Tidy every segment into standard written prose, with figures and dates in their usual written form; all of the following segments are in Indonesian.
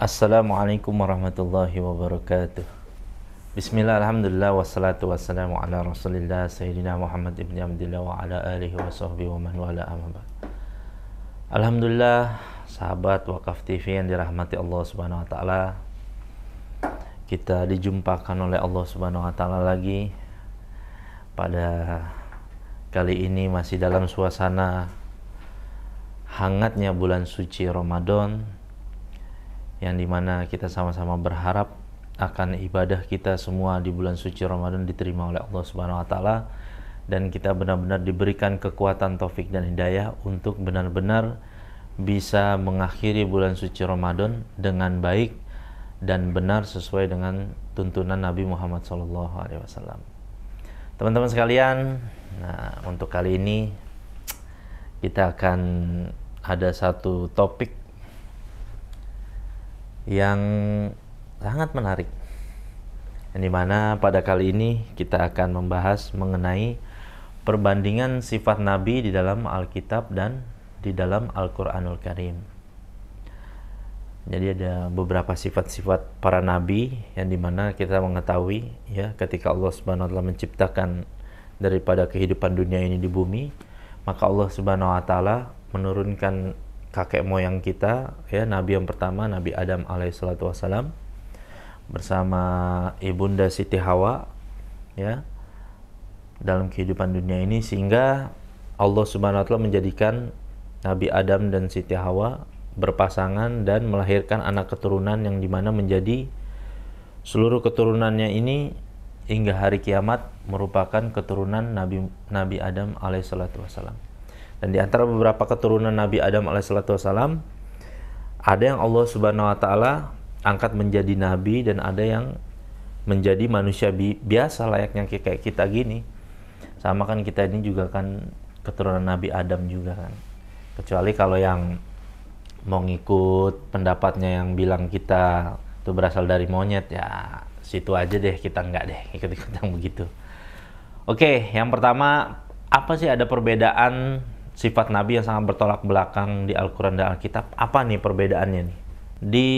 Assalamualaikum warahmatullahi wabarakatuh. Bismillah, alhamdulillah, wassalatu wassalamu ala rasulillah Sayyidina Muhammad ibn Abdillah wa ala alihi wa sahbihi wa man wala amma ba'd. Alhamdulillah, sahabat Wakaf TV yang dirahmati Allah subhanahu wa ta'ala, kita dijumpakan oleh Allah subhanahu wa ta'ala lagi pada kali ini masih dalam suasana hangatnya bulan suci Ramadan, yang dimana kita sama-sama berharap akan ibadah kita semua di bulan suci Ramadan diterima oleh Allah Subhanahu wa taala, dan kita benar-benar diberikan kekuatan, taufik dan hidayah untuk benar-benar bisa mengakhiri bulan suci Ramadan dengan baik dan benar sesuai dengan tuntunan Nabi Muhammad SAW. Teman-teman sekalian, nah untuk kali ini kita akan ada satu topik yang sangat menarik, yang dimana pada kali ini kita akan membahas mengenai perbandingan sifat Nabi di dalam Alkitab dan di dalam Al-Quranul Karim. Jadi ada beberapa sifat-sifat para Nabi yang dimana kita mengetahui ya, ketika Allah Subhanahu wa taala menciptakan daripada kehidupan dunia ini di bumi, maka Allah Subhanahu wa taala menurunkan kakek moyang kita ya, Nabi yang pertama Nabi Adam alaihissalatu wassalam bersama ibunda Siti Hawa ya dalam kehidupan dunia ini, sehingga Allah Subhanahu wa taala menjadikan Nabi Adam dan Siti Hawa berpasangan dan melahirkan anak keturunan yang dimana menjadi seluruh keturunannya ini hingga hari kiamat merupakan keturunan Nabi Adam alaihissalatu wassalam. Dan di antara beberapa keturunan Nabi Adam alaihissalam, ada yang Allah Subhanahu wa taala angkat menjadi nabi, dan ada yang menjadi manusia biasa layaknya kayak kita gini. Sama kan kita ini juga kan keturunan Nabi Adam juga kan. Kecuali kalau yang mau ngikut pendapatnya yang bilang kita itu berasal dari monyet, ya situ aja deh, kita enggak deh ikut-ikut yang begitu. Oke, yang pertama, apa sih ada perbedaan sifat Nabi yang sangat bertolak belakang di Al-Quran dan Alkitab? Apa nih perbedaannya nih? Di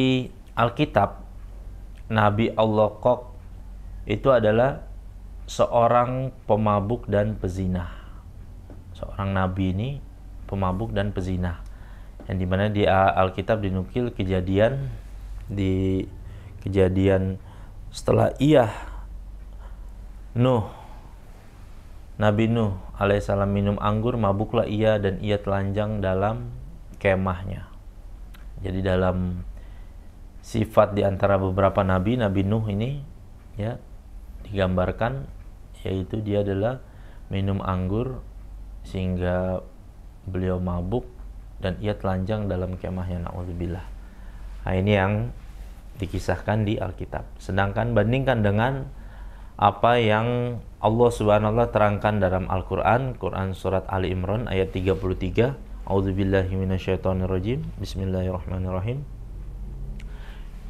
Alkitab, Nabi Allah Kok itu adalah seorang pemabuk dan pezinah. Seorang Nabi ini pemabuk dan pezinah, yang dimana di Alkitab dinukil kejadian setelah Nabi Nuh alaihissalam minum anggur, mabuklah ia dan ia telanjang dalam kemahnya. Jadi dalam sifat di antara beberapa nabi, Nabi Nuh ini ya digambarkan, yaitu dia adalah minum anggur sehingga beliau mabuk dan ia telanjang dalam kemahnya, na'udzubillah. Nah, ini yang dikisahkan di Alkitab. Sedangkan bandingkan dengan apa yang Allah Subhanahu wa taala terangkan dalam Al-Qur'an, Quran surat Ali Imran ayat 33. A'udzubillahi minasyaitonirrajim. Bismillahirrahmanirrahim.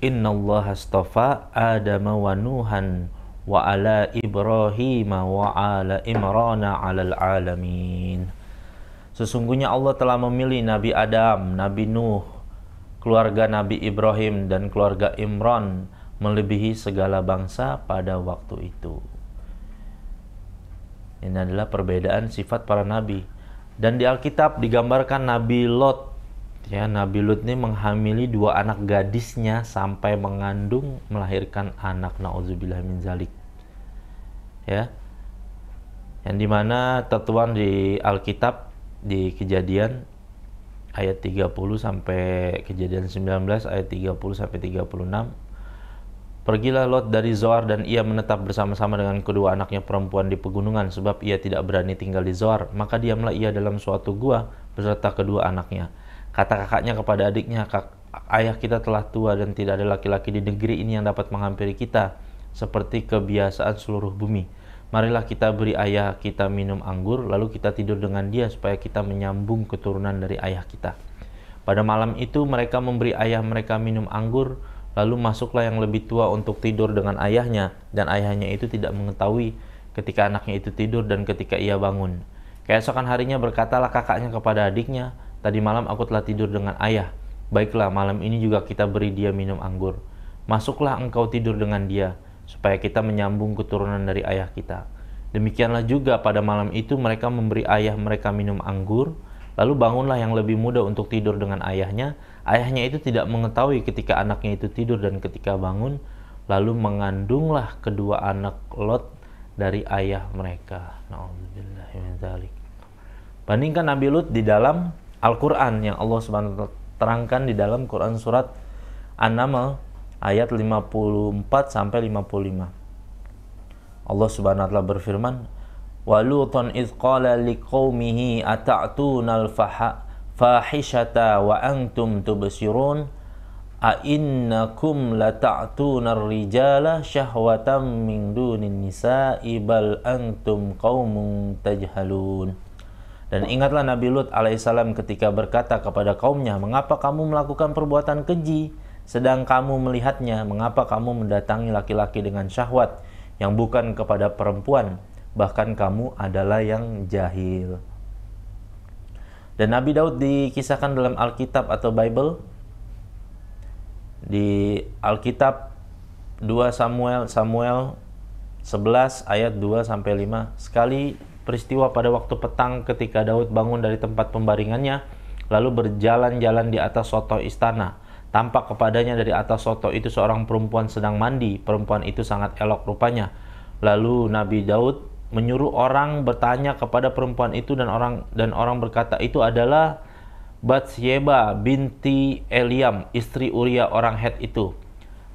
Innallaha astafa Adama wa Nuhan wa ala Ibrahim wa ala Imrana 'alal alamin. Sesungguhnya Allah telah memilih Nabi Adam, Nabi Nuh, keluarga Nabi Ibrahim dan keluarga Imran melebihi segala bangsa pada waktu itu. Ini adalah perbedaan sifat para nabi. Dan di Alkitab digambarkan Nabi Lot. Ya, Nabi Lot ini menghamili 2 anak gadisnya sampai mengandung, melahirkan anak, na'udzubillah min zalik. Ya. Yang dimana tertuang di Alkitab di Kejadian ayat 30 sampai Kejadian 19 ayat 30 sampai 36. Pergilah Lot dari Zoar dan ia menetap bersama-sama dengan kedua anaknya perempuan di pegunungan, sebab ia tidak berani tinggal di Zoar. Maka diamlah ia dalam suatu gua beserta kedua anaknya. Kata kakaknya kepada adiknya, ayah kita telah tua dan tidak ada laki-laki di negeri ini yang dapat menghampiri kita seperti kebiasaan seluruh bumi. Marilah kita beri ayah kita minum anggur, lalu kita tidur dengan dia supaya kita menyambung keturunan dari ayah kita. Pada malam itu mereka memberi ayah mereka minum anggur. Lalu masuklah yang lebih tua untuk tidur dengan ayahnya, dan ayahnya itu tidak mengetahui ketika anaknya itu tidur dan ketika ia bangun. Keesokan harinya berkatalah kakaknya kepada adiknya, tadi malam aku telah tidur dengan ayah, Baiklah, malam ini juga kita beri dia minum anggur. Masuklah engkau tidur dengan dia, supaya kita menyambung keturunan dari ayah kita. Demikianlah juga pada malam itu mereka memberi ayah mereka minum anggur. Lalu bangunlah yang lebih muda untuk tidur dengan ayahnya. Ayahnya itu tidak mengetahui ketika anaknya itu tidur dan ketika bangun. Lalu mengandunglah kedua anak Lot dari ayah mereka. Na'udzubillah min dzalik. Bandingkan Nabi Lut di dalam Al-Quran yang Allah Subhanahu wa ta'ala terangkan di dalam Quran surat An-Naml ayat 54 sampai 55. Allah Subhanahu wa ta'ala berfirman, "Wa Lutan idz qala liqaumihi ata'tunal fahishata wa antum tubsirun a innakum lata'tunar rijala syahwatan min dunin nisa'i bal antum qaumun tajhalun." Dan ingatlah Nabi Lut alaihissalam ketika berkata kepada kaumnya, "Mengapa kamu melakukan perbuatan keji sedang kamu melihatnya? Mengapa kamu mendatangi laki-laki dengan syahwat yang bukan kepada perempuan? Bahkan kamu adalah yang jahil." Dan Nabi Daud dikisahkan dalam Alkitab atau Bible, di Alkitab 2 Samuel 11 ayat 2 sampai 5. Sekali peristiwa pada waktu petang ketika Daud bangun dari tempat pembaringannya, lalu berjalan-jalan di atas soto istana. Tampak kepadanya dari atas soto itu seorang perempuan sedang mandi. Perempuan itu sangat elok rupanya. Lalu Nabi Daud menyuruh orang bertanya kepada perempuan itu, dan orang berkata, "Itu adalah Batsyeba binti Eliam, istri Uria orang Het itu."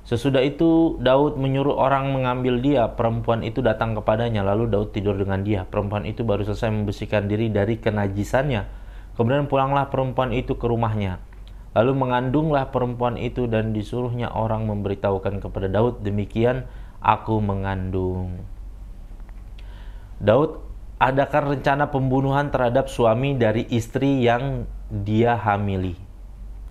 Sesudah itu Daud menyuruh orang mengambil dia. Perempuan itu datang kepadanya, lalu Daud tidur dengan dia. Perempuan itu baru selesai membersihkan diri dari kenajisannya. Kemudian pulanglah perempuan itu ke rumahnya. Lalu mengandunglah perempuan itu dan disuruhnya orang memberitahukan kepada Daud, "Demikian aku mengandung." Daud adakan rencana pembunuhan terhadap suami dari istri yang dia hamili.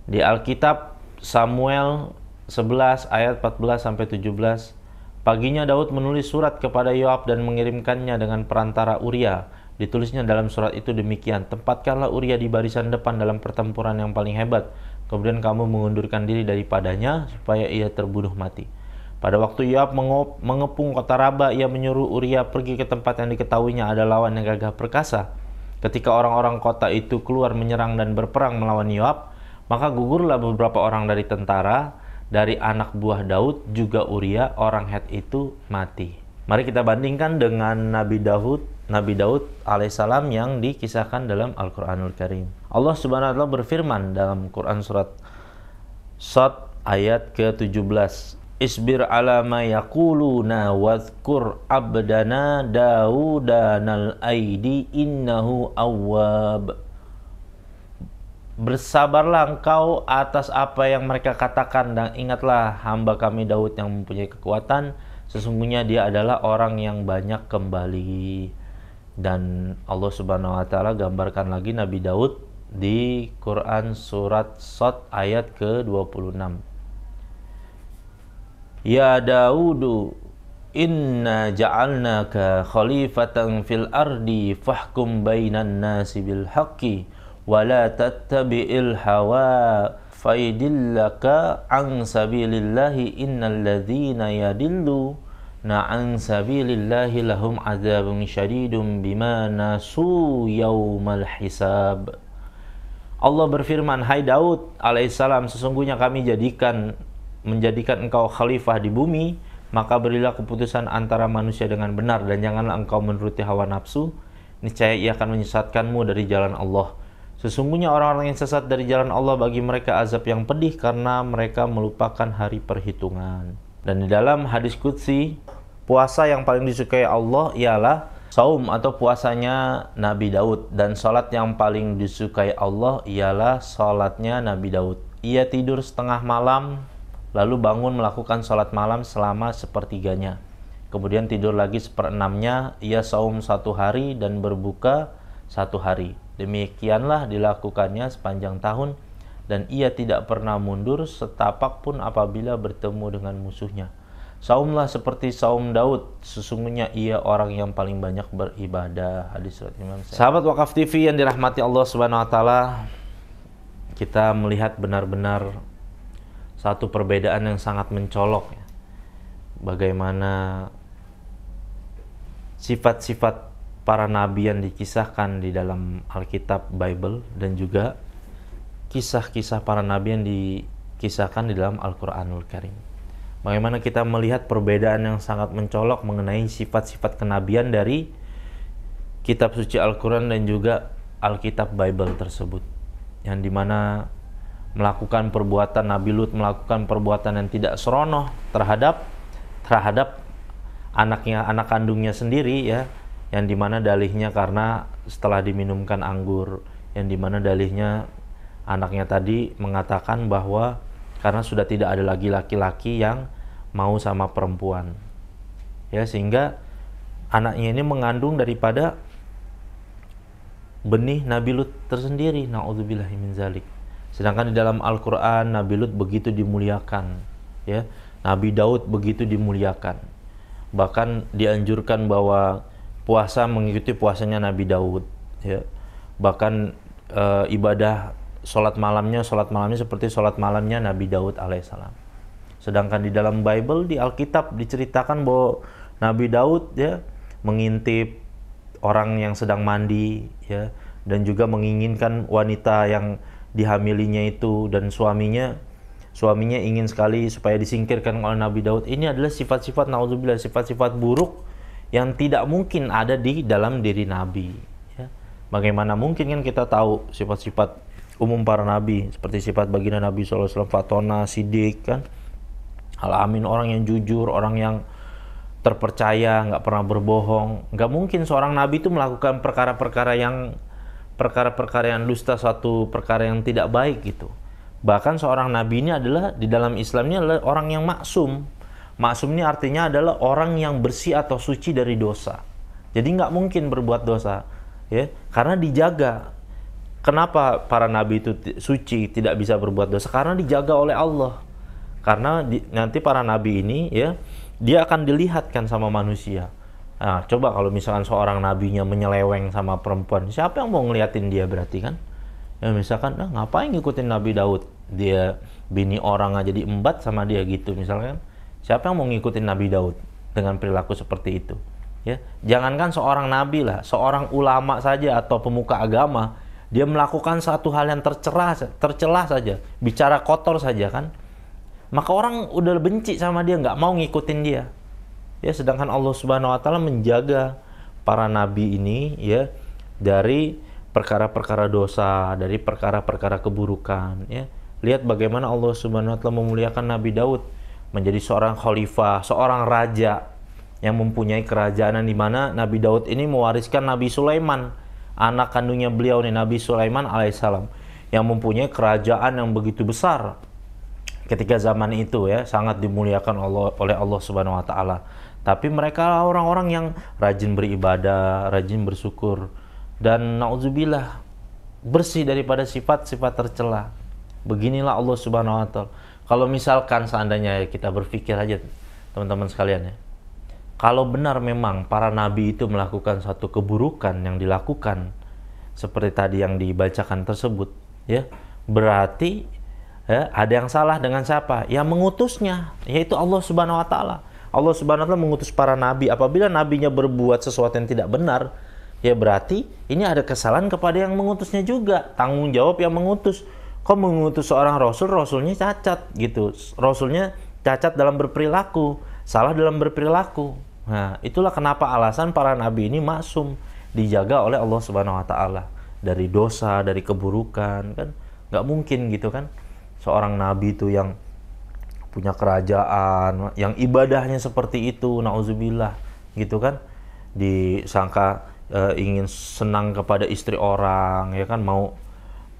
Di Alkitab Samuel 11 ayat 14 sampai 17. Paginya Daud menulis surat kepada Yoab dan mengirimkannya dengan perantara Uria. Ditulisnya dalam surat itu demikian, "Tempatkanlah Uria di barisan depan dalam pertempuran yang paling hebat. Kemudian kamu mengundurkan diri daripadanya supaya ia terbunuh mati." Pada waktu Yoab mengepung kota Raba, ia menyuruh Uria pergi ke tempat yang diketahuinya ada lawan yang gagah perkasa. Ketika orang-orang kota itu keluar menyerang dan berperang melawan Yoab, maka gugurlah beberapa orang dari tentara. Dari anak buah Daud juga Uria orang Het itu mati. Mari kita bandingkan dengan Nabi Daud alaihissalam yang dikisahkan dalam Al-Quranul Karim. Allah Subhanahu wa ta'ala berfirman dalam Quran surat Shad ayat ke-17, "Isbir ala ma yaquluna wadhkur abdana Daudanal aidi innahu awwab." Bersabarlah engkau atas apa yang mereka katakan, dan ingatlah hamba kami Daud yang mempunyai kekuatan, sesungguhnya dia adalah orang yang banyak kembali. Dan Allah Subhanahu wa ta'ala gambarkan lagi Nabi Daud di Quran surat Shad ayat ke-26. "Ya Daudu, inna ja'alnaka khalifatan fil ardi fahkum bainan nasi bil haqqi wala tattabi'il hawa faidillaka an sabilillahi innal ladzina yadillu an sabilillahi lahum adzabun syadidun bima nasu yaumal hisab." Allah berfirman, "Hai Daud alaihissalam, sesungguhnya kami menjadikan engkau khalifah di bumi, maka berilah keputusan antara manusia dengan benar dan janganlah engkau menuruti hawa nafsu, niscaya ia akan menyesatkanmu dari jalan Allah. Sesungguhnya orang-orang yang sesat dari jalan Allah bagi mereka azab yang pedih karena mereka melupakan hari perhitungan." Dan di dalam hadis qudsi, puasa yang paling disukai Allah ialah saum atau puasanya Nabi Daud, dan salat yang paling disukai Allah ialah salatnya Nabi Daud. Ia tidur setengah malam lalu bangun melakukan salat malam selama sepertiganya. Kemudian tidur lagi seperenamnya. Ia saum 1 hari dan berbuka 1 hari. Demikianlah dilakukannya sepanjang tahun, dan ia tidak pernah mundur setapak pun apabila bertemu dengan musuhnya. Saumlah seperti saum Daud, sesungguhnya ia orang yang paling banyak beribadah. Hadis riwayat Imam Syafi'i. Sahabat Wakaf TV yang dirahmati Allah Subhanahu wa taala, kita melihat benar-benar satu perbedaan yang sangat mencolok ya. Bagaimana sifat-sifat para nabi yang dikisahkan di dalam Alkitab Bible dan juga kisah-kisah para nabi yang dikisahkan di dalam Al-Qur'anul Karim. Bagaimana kita melihat perbedaan yang sangat mencolok mengenai sifat-sifat kenabian dari kitab suci Al-Quran dan juga Alkitab Bible tersebut, yang dimana melakukan perbuatan Nabi Lut melakukan perbuatan yang tidak senonoh terhadap anak kandungnya sendiri ya, yang dimana dalihnya karena setelah diminumkan anggur, yang dimana dalihnya anaknya tadi mengatakan bahwa karena sudah tidak ada lagi laki-laki yang mau sama perempuan ya, sehingga anaknya ini mengandung daripada benih Nabi Lut tersendiri. Na'udzubillahi min zalik. Sedangkan di dalam Al-Quran Nabi Lut begitu dimuliakan ya, Nabi Daud begitu dimuliakan, bahkan dianjurkan bahwa puasa mengikuti puasanya Nabi Daud ya, bahkan ibadah sholat malamnya seperti sholat malamnya Nabi Daud alaihissalam. Sedangkan di dalam Bible, di Alkitab diceritakan bahwa Nabi Daud ya mengintip orang yang sedang mandi ya, dan juga menginginkan wanita yang dihamilinya itu, dan suaminya ingin sekali supaya disingkirkan oleh Nabi Daud. Ini adalah sifat-sifat naudzubillah, sifat-sifat buruk yang tidak mungkin ada di dalam diri Nabi ya. Bagaimana mungkin kan kita tahu sifat-sifat umum para nabi, seperti sifat baginda Nabi SAW, Fatona, Sidik kan, Al-Amin, orang yang jujur, orang yang terpercaya, nggak pernah berbohong. Nggak mungkin seorang nabi itu melakukan perkara-perkara yang dusta, suatu perkara yang tidak baik gitu. Bahkan seorang nabi ini adalah di dalam Islamnya adalah orang yang maksum. Maksum ini artinya adalah orang yang bersih atau suci dari dosa. Jadi nggak mungkin berbuat dosa ya, karena dijaga. Kenapa para nabi itu suci, tidak bisa berbuat dosa? Karena dijaga oleh Allah. Karena nanti para nabi ini ya, dia akan dilihatkan sama manusia. Nah, coba kalau misalkan seorang nabinya menyeleweng sama perempuan, siapa yang mau ngeliatin dia berarti kan? Ya misalkan, ngapain ngikutin Nabi Daud? Dia bini orang aja diembat sama dia gitu misalkan. Siapa yang mau ngikutin Nabi Daud dengan perilaku seperti itu? Ya, jangankan seorang nabi lah, seorang ulama saja atau pemuka agama, dia melakukan satu hal yang tercela saja, bicara kotor saja kan, maka orang udah benci sama dia, nggak mau ngikutin dia. Ya, sedangkan Allah Subhanahu wa taala menjaga para nabi ini ya dari perkara-perkara dosa, dari perkara-perkara keburukan ya. Lihat bagaimana Allah Subhanahu wa taala memuliakan Nabi Daud menjadi seorang khalifah, seorang raja yang mempunyai kerajaan, di mana Nabi Daud ini mewariskan Nabi Sulaiman, anak kandungnya beliau nih, Nabi Sulaiman alaihissalam, yang mempunyai kerajaan yang begitu besar ketika zaman itu ya, sangat dimuliakan oleh Allah Subhanahu wa taala. Tapi mereka orang-orang yang rajin beribadah, rajin bersyukur, dan naudzubillah bersih daripada sifat-sifat tercela. Beginilah Allah Subhanahu wa taala. Kalau misalkan seandainya kita berpikir aja teman-teman sekalian ya, kalau benar memang para nabi itu melakukan satu keburukan yang dilakukan seperti tadi yang dibacakan tersebut ya, berarti ya, ada yang salah dengan siapa? Yang mengutusnya, yaitu Allah Subhanahu wa taala. Allah Subhanahu wa taala mengutus para nabi. Apabila nabinya berbuat sesuatu yang tidak benar, ya berarti ini ada kesalahan kepada yang mengutusnya juga. Tanggung jawab yang mengutus. Kok mengutus seorang rasul, rasulnya cacat gitu. Rasulnya cacat dalam berperilaku, salah dalam berperilaku. Nah, itulah kenapa alasan para nabi ini maksum, dijaga oleh Allah Subhanahu wa taala dari dosa, dari keburukan kan. Nggak mungkin gitu kan. Seorang nabi itu yang punya kerajaan, yang ibadahnya seperti itu, nauzubillah gitu kan, disangka ingin senang kepada istri orang ya kan, mau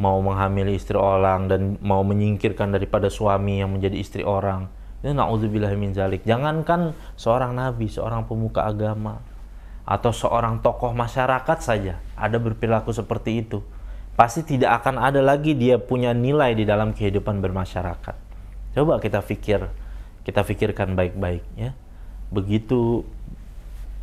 menghamili istri orang dan mau menyingkirkan daripada suami yang menjadi istri orang. Ini nauzubillah min zalik. Jangankan seorang nabi, seorang pemuka agama atau seorang tokoh masyarakat saja ada berperilaku seperti itu, pasti tidak akan ada lagi dia punya nilai di dalam kehidupan bermasyarakat. Coba kita pikirkan baik-baik ya. Begitu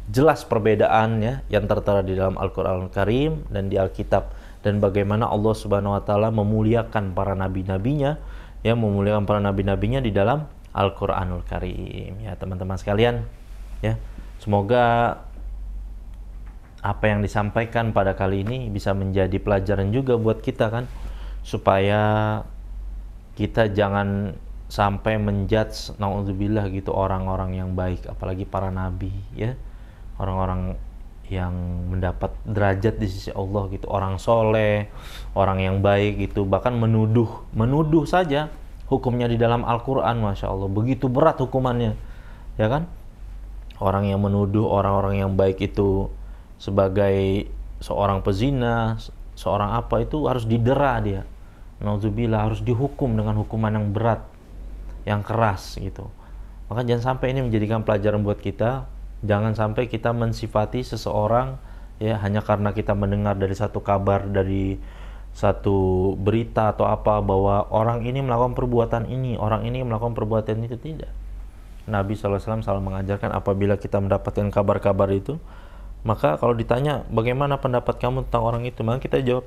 jelas perbedaannya yang tertera di dalam Al-Qur'an Al-Karim dan di Alkitab dan bagaimana Allah Subhanahu wa taala memuliakan para nabi-nabinya, ya, memuliakan para nabi-nabinya di dalam Al-Qur'anul Karim. Ya, teman-teman sekalian, ya. Semoga apa yang disampaikan pada kali ini bisa menjadi pelajaran juga buat kita kan, supaya kita jangan sampai menjudge naudzubillah gitu orang-orang yang baik, apalagi para nabi, ya, orang-orang yang mendapat derajat di sisi Allah gitu, orang soleh, orang yang baik gitu, bahkan menuduh saja hukumnya di dalam Al-Quran, Masya Allah, begitu berat hukumannya, ya kan. Orang yang menuduh orang-orang yang baik itu sebagai seorang pezina, seorang apa, itu harus didera dia, naudzubillah, harus dihukum dengan hukuman yang berat, yang keras gitu. Maka jangan sampai ini menjadikan pelajaran buat kita. Jangan sampai kita mensifati seseorang, ya, hanya karena kita mendengar dari satu kabar, dari satu berita atau apa, bahwa orang ini melakukan perbuatan ini, orang ini melakukan perbuatan itu. Tidak. Nabi SAW selalu mengajarkan apabila kita mendapatkan kabar-kabar itu, maka kalau ditanya bagaimana pendapat kamu tentang orang itu, maka kita jawab,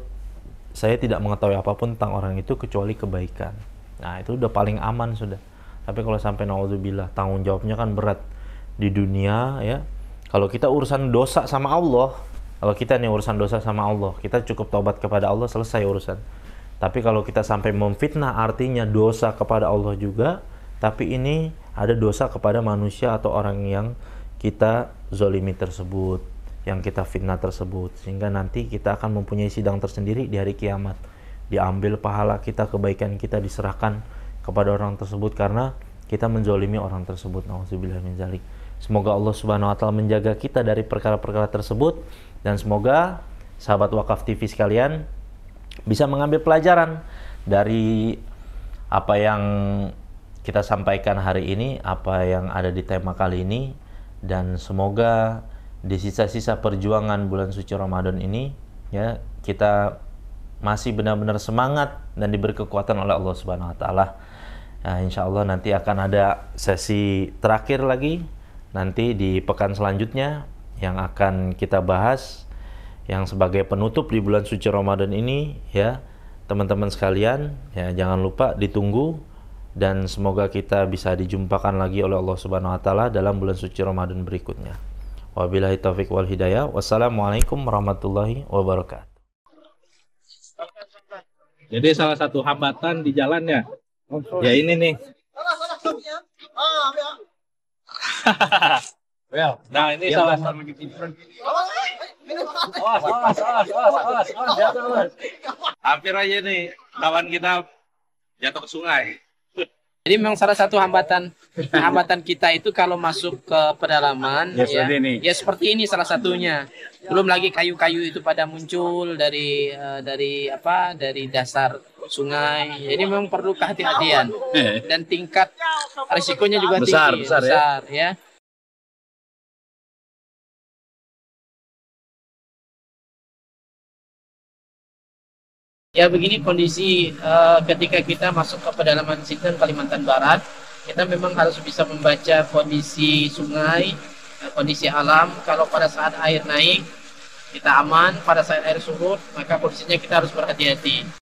saya tidak mengetahui apapun tentang orang itu kecuali kebaikan. Nah, itu udah paling aman sudah. Tapi kalau sampai naudzubillah, tanggung jawabnya kan berat di dunia, ya. Kalau kita urusan dosa sama Allah, kalau kita nih urusan dosa sama Allah, kita cukup taubat kepada Allah, selesai urusan. Tapi kalau kita sampai memfitnah, artinya dosa kepada Allah juga, tapi ini ada dosa kepada manusia atau orang yang kita zolimi tersebut, yang kita fitnah tersebut, sehingga nanti kita akan mempunyai sidang tersendiri di hari kiamat. Diambil pahala kita, kebaikan kita diserahkan kepada orang tersebut karena kita menzolimi orang tersebut. Nauzubillah min dzalik. Semoga Allah Subhanahu wa taala menjaga kita dari perkara-perkara tersebut, dan semoga sahabat Wakaf TV sekalian bisa mengambil pelajaran dari apa yang kita sampaikan hari ini, apa yang ada di tema kali ini, dan semoga di sisa-sisa perjuangan bulan suci Ramadan ini, ya, kita masih benar-benar semangat dan diberi kekuatan oleh Allah Subhanahu wa taala. Nah, insya Allah nanti akan ada sesi terakhir lagi nanti di pekan selanjutnya yang akan kita bahas, yang sebagai penutup di bulan suci Ramadan ini, ya, teman-teman sekalian, ya, jangan lupa ditunggu. Dan semoga kita bisa dijumpakan lagi oleh Allah Subhanahu wa taala dalam bulan suci Ramadan berikutnya. Wabillahi taufik wal hidayah. Wassalamualaikum warahmatullahi wabarakatuh. Jadi salah satu hambatan di jalannya, ya ini nih. Nah, ini salah satu. Hampir aja nih kawan kita jatuh ke sungai. Jadi memang salah satu hambatan kita itu kalau masuk ke pedalaman, ya seperti ini salah satunya. Belum lagi kayu-kayu itu pada muncul dari dasar sungai. Jadi memang perlu kehati-hatian dan tingkat risikonya juga tinggi, besar ya. Ya begini kondisi ketika kita masuk ke pedalaman Sintang, Kalimantan Barat, kita memang harus bisa membaca kondisi sungai, kondisi alam. Kalau pada saat air naik, kita aman. Pada saat air surut, maka kondisinya kita harus berhati-hati.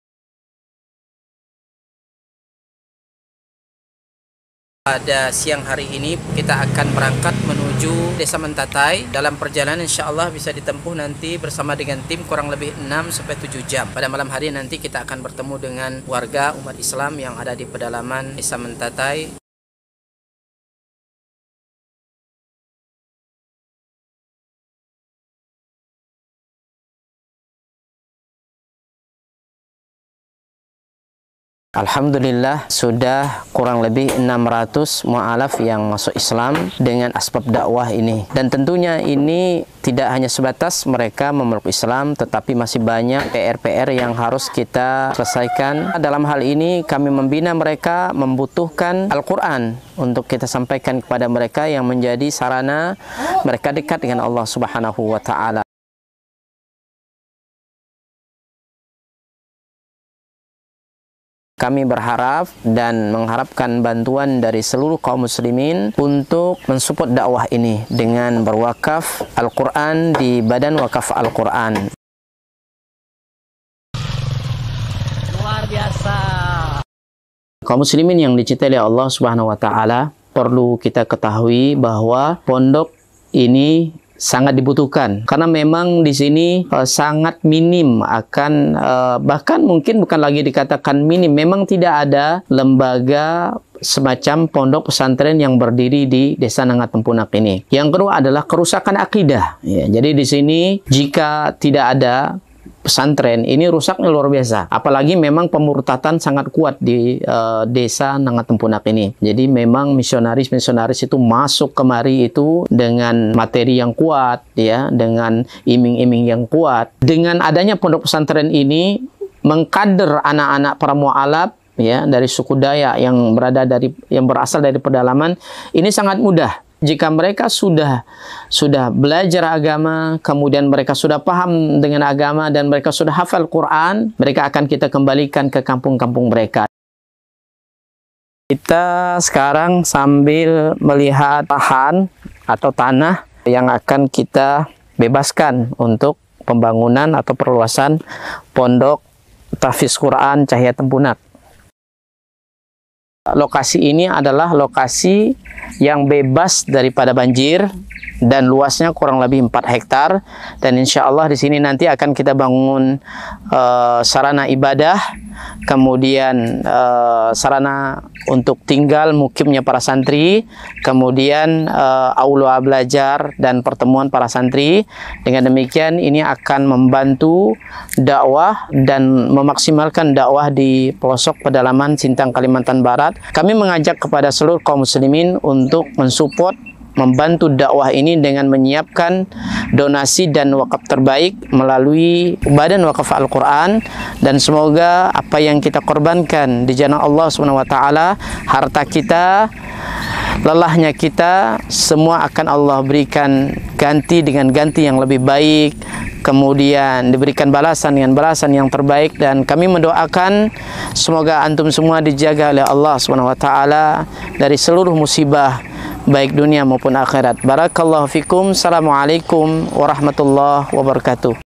Pada siang hari ini kita akan berangkat menuju Desa Mentatai. Dalam perjalanan insya Allah bisa ditempuh nanti bersama dengan tim kurang lebih 6-7 jam. Pada malam hari nanti kita akan bertemu dengan warga umat Islam yang ada di pedalaman Desa Mentatai. Alhamdulillah sudah kurang lebih 600 mu'alaf yang masuk Islam dengan asbab dakwah ini. Dan tentunya ini tidak hanya sebatas mereka memeluk Islam, tetapi masih banyak PR-PR yang harus kita selesaikan. Dalam hal ini kami membina mereka membutuhkan Al-Quran untuk kita sampaikan kepada mereka yang menjadi sarana mereka dekat dengan Allah Subhanahu wa ta'ala. Kami berharap dan mengharapkan bantuan dari seluruh kaum muslimin untuk mensupport dakwah ini dengan berwakaf Al-Quran di Badan Wakaf Al-Quran. Kaum muslimin yang dicintai oleh Allah Subhanahu wa taala, perlu kita ketahui bahwa pondok ini sangat dibutuhkan karena memang di sini sangat minim akan bahkan mungkin bukan lagi dikatakan minim, memang tidak ada lembaga semacam pondok pesantren yang berdiri di Desa Nanga Tempunak ini. Yang kedua adalah kerusakan akidah. Ya, jadi di sini jika tidak ada pesantren ini rusaknya luar biasa. Apalagi memang pemurtatan sangat kuat di Desa Nanga Tempunak ini. Jadi memang misionaris-misionaris itu masuk kemari itu dengan materi yang kuat, ya, dengan iming-iming yang kuat. Dengan adanya pondok pesantren ini mengkader anak-anak para mualaf, ya, dari suku Dayak yang berasal dari pedalaman, ini sangat mudah. Jika mereka sudah belajar agama, kemudian mereka sudah paham dengan agama dan mereka sudah hafal Quran, mereka akan kita kembalikan ke kampung-kampung mereka. Kita sekarang sambil melihat lahan atau tanah yang akan kita bebaskan untuk pembangunan atau perluasan pondok tahfiz Quran Cahaya Tempunak. Lokasi ini adalah lokasi yang bebas daripada banjir dan luasnya kurang lebih 4 hektar, dan insya Allah di sini nanti akan kita bangun sarana ibadah, kemudian sarana untuk tinggal mukimnya para santri, kemudian aula belajar dan pertemuan para santri. Dengan demikian ini akan membantu dakwah dan memaksimalkan dakwah di pelosok pedalaman Sintang, Kalimantan Barat. Kami mengajak kepada seluruh kaum muslimin untuk mensupport, membantu dakwah ini dengan menyiapkan donasi dan wakaf terbaik melalui Badan Wakaf Al-Quran, dan semoga apa yang kita korbankan di jalan Allah SWT, harta kita, lelahnya kita, semua akan Allah berikan ganti dengan ganti yang lebih baik, kemudian diberikan balasan dengan balasan yang terbaik. Dan kami mendoakan semoga antum semua dijaga oleh Allah SWT dari seluruh musibah baik dunia maupun akhirat. Barakallahu fikum. Assalamualaikum warahmatullahi wabarakatuh.